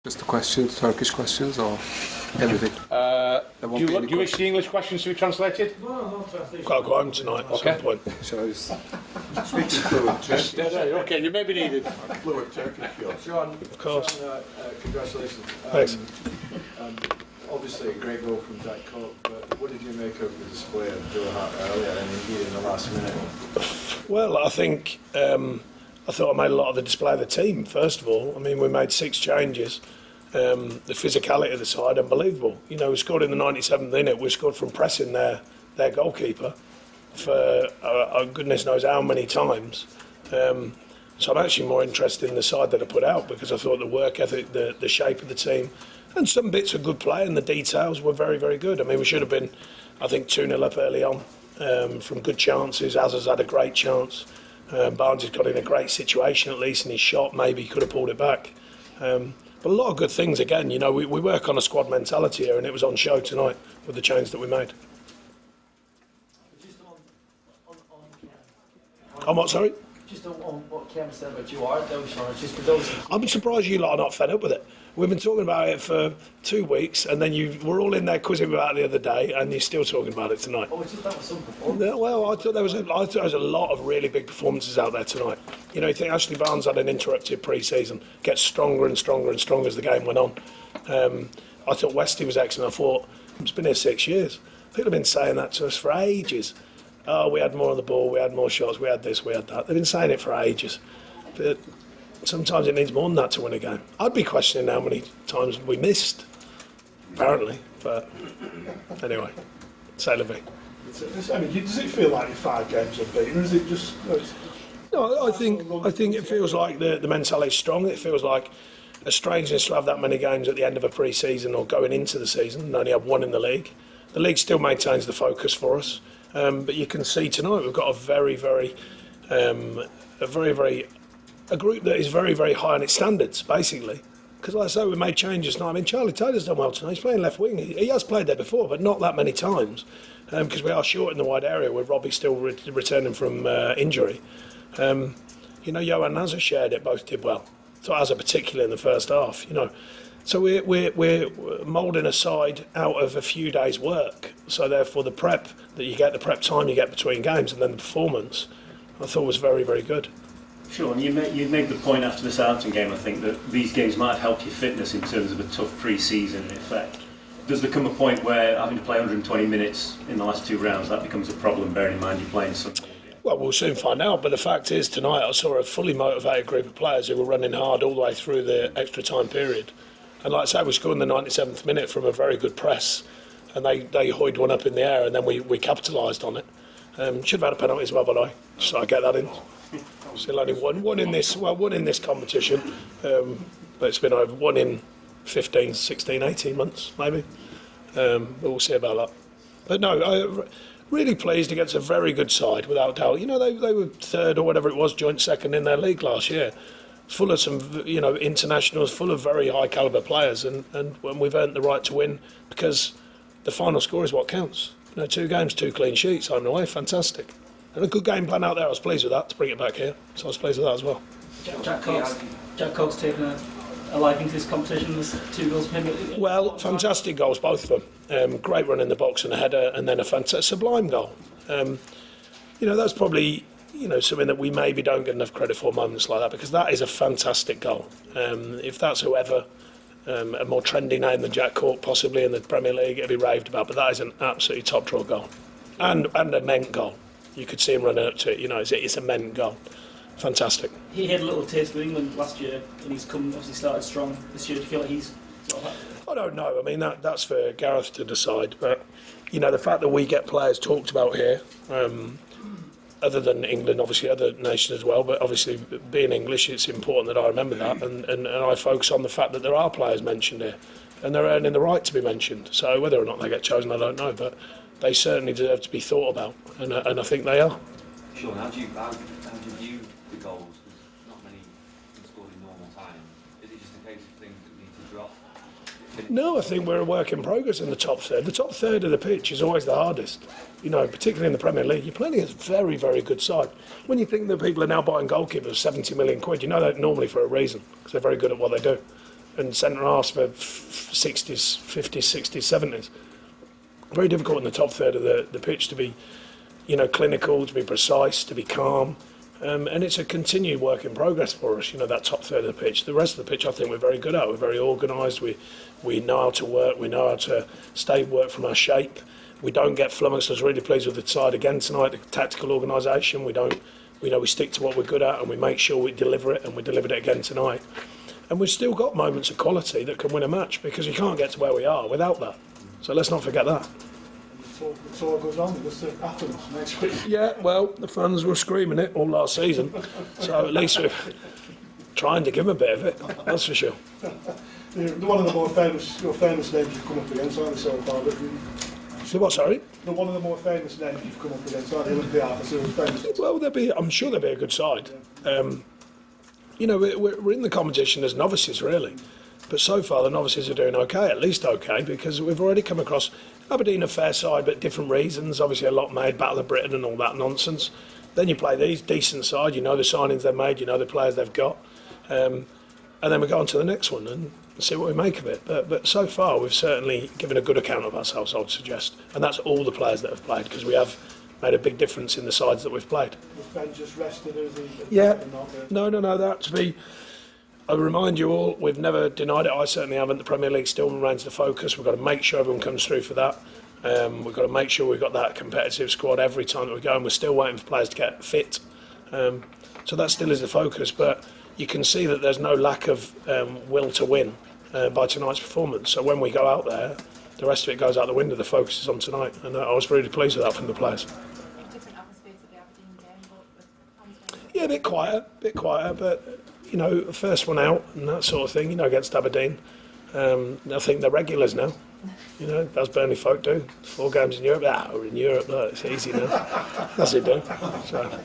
Just the questions, Turkish questions, or everything? Do you wish the English questions to be translated? No, translation. Got to go home tonight at some point. Shall I just... Speaking fluent Okay, you may be needed. fluent Turkish, you're. John, Of course. John, congratulations. Thanks. Obviously a great goal from Dyche, but what did you make of the display of Joe Hart earlier and indeed in the last minute? Well, I think I thought I made a lot of the display of the team. First of all, I mean, we made 6 changes. The physicality of the side, unbelievable. You know, we scored in the 97th minute. We scored from pressing their goalkeeper for goodness knows how many times. So I'm actually more interested in the side that I put out because I thought the work ethic, the shape of the team, and some bits of good play and the details were very, very good. I mean, we should have been, I think, 2-0 up early on from good chances. Azza's had a great chance. Barnes has got in a great situation at least in his shot. Maybe he could have pulled it back. But a lot of good things again. You know, we work on a squad mentality here, and it was on show tonight with the change that we made. Just on On what, sorry? Just on what Cam said about you are though, Sean. Just because those. I'm surprised you lot are not fed up with it. We've been talking about it for 2 weeks, and then you were all in there quizzing about it the other day, and you're still talking about it tonight. Oh, it's just that was some performance. Yeah, well, I thought there was a lot of really big performances out there tonight. You know, you think Ashley Barnes had an interrupted pre-season, gets stronger and stronger and stronger as the game went on. I thought Westy was excellent. I thought he's been here 6 years. People have been saying that to us for ages. Oh, we had more on the ball, we had more shots, we had this, we had that. They've been saying it for ages. But sometimes it needs more than that to win a game. I'd be questioning how many times we missed, apparently. But anyway, c'est la vie. I mean, does it feel like you're 5 games unbeaten, or is it just... No, I think it feels like the mentality is strong. It feels like a strangeness to have that many games at the end of a pre-season or going into the season and only have 1 in the league. The league still maintains the focus for us. But you can see tonight we've got a group that is very, very high on its standards, basically. Because like I say, we made changes tonight. I mean, Charlie Taylor's done well tonight. He's playing left wing. He has played there before, but not that many times. Because we are short in the wide area with Robbie still returning from injury. You know, Johan Nazar shared it, both did well. So Azza particularly in the first half, you know. So we're moulding a side out of a few days' work. So therefore, the prep that you get, the prep time you get between games, and then the performance, I thought was very, very good. Sure, and you made the point after the Southampton game, I think, that these games might have helped your fitness in terms of a tough pre-season in effect. Does there come a point where having to play 120 minutes in the last 2 rounds, that becomes a problem, bearing in mind you're playing Sunday? Well, we'll soon find out, but the fact is tonight I saw a fully motivated group of players who were running hard all the way through the extra time period. And like I say, we scored in the 97th minute from a very good press, and they hoid one up in the air, and then we capitalised on it. Should have had a penalty as well, by the way, so I get that in. Still only one in this competition, but it's been over 1 in 15, 16, 18 months maybe. But we'll see about that. But no, really pleased against a very good side, without doubt. You know, they were 3rd or whatever it was, joint 2nd in their league last year. Full of some, you know, internationals, full of very high calibre players, and we've earned the right to win because the final score is what counts. You know, 2 games, 2 clean sheets, home and away, fantastic. And a good game plan out there. I was pleased with that to bring it back here, so I was pleased with that as well. Jack Cox taking a liking to this competition. There's 2 goals for him. Well, fantastic goals, both of them. Great run in the box and a header, and then a fantastic, sublime goal. You know, that's probably, you know, something that we maybe don't get enough credit for, moments like that, because that is a fantastic goal. If that's whoever, a more trendy name than Jack Cork possibly in the Premier League, it'd be raved about, but that is an absolutely top draw goal. And a meant goal. You could see him running up to it, you know, it's a meant goal. Fantastic. He had a little taste of England last year, and he's obviously started strong this year. Do you feel like he's sort of... I don't know. I mean, that's for Gareth to decide. But, you know, the fact that we get players talked about here, other than England, obviously other nations as well, but obviously being English, it's important that I remember that, and I focus on the fact that there are players mentioned here, and they're earning the right to be mentioned. So whether or not they get chosen, I don't know, but they certainly deserve to be thought about, and I think they are. Sean, how do you view the goals? Because not many can score in normal time. Is it just a case of things that need to drop? No, I think we're a work in progress in the top third. The top third of the pitch is always the hardest. You know, particularly in the Premier League, you're playing against a very, very good side. When you think that people are now buying goalkeepers 70 million quid, you know that normally for a reason, because they're very good at what they do. and centre halves for 60s, 50s, 60s, 70s. Very difficult in the top third of the pitch to be, clinical, to be precise, to be calm. And it's a continued work in progress for us, that top third of the pitch. The rest of the pitch, I think we're very good at. We're very organised. We know how to work. We know how to work from our shape. We don't get flummoxed. I was really pleased with the side again tonight, the tactical organisation. We stick to what we're good at and we make sure we deliver it, and we delivered it again tonight. And we've still got moments of quality that can win a match, because you can't get to where we are without that. So let's not forget that. It's all goes on with the Athens next week. Yeah, well, the fans were screaming it all last season, so at least we're trying to give them a bit of it, that's for sure. They're one of the more famous names you've come up against, aren't they, so far? So what, sorry? They're one of the more famous names you've come up against, aren't they? Olympiacos, Well, I'm sure they'll be a good side. We're in the competition as novices, really. But so far, the novices are doing okay, at least okay, because we've already come across Aberdeen, a fair side, but different reasons. Obviously, a lot made, Battle of Britain and all that nonsense. Then you play these, decent side, the signings they've made, the players they've got. And then we go on to the next one and see what we make of it. But so far, we've certainly given a good account of ourselves, I would suggest. And that's all the players that have played, because we have made a big difference in the sides that we've played. Was Ben just rested, or is he? Yeah. No, that to be... I remind you all, we've never denied it. I certainly haven't. The Premier League still remains the focus. We've got to make sure everyone comes through for that. We've got to make sure we've got that competitive squad every time that we go, and we're still waiting for players to get fit. So that still is the focus, but you can see that there's no lack of will to win by tonight's performance. So when we go out there, the rest of it goes out the window. The focus is on tonight, and I was really pleased with that from the players. Different atmosphere to the Aberdeen game, but with fans. Yeah, a bit quieter, but first one out and that sort of thing, against Aberdeen. I think they're regulars now. As Burnley folk do. 4 games in Europe. We're in Europe, look, it's easy now. That's it, do. So.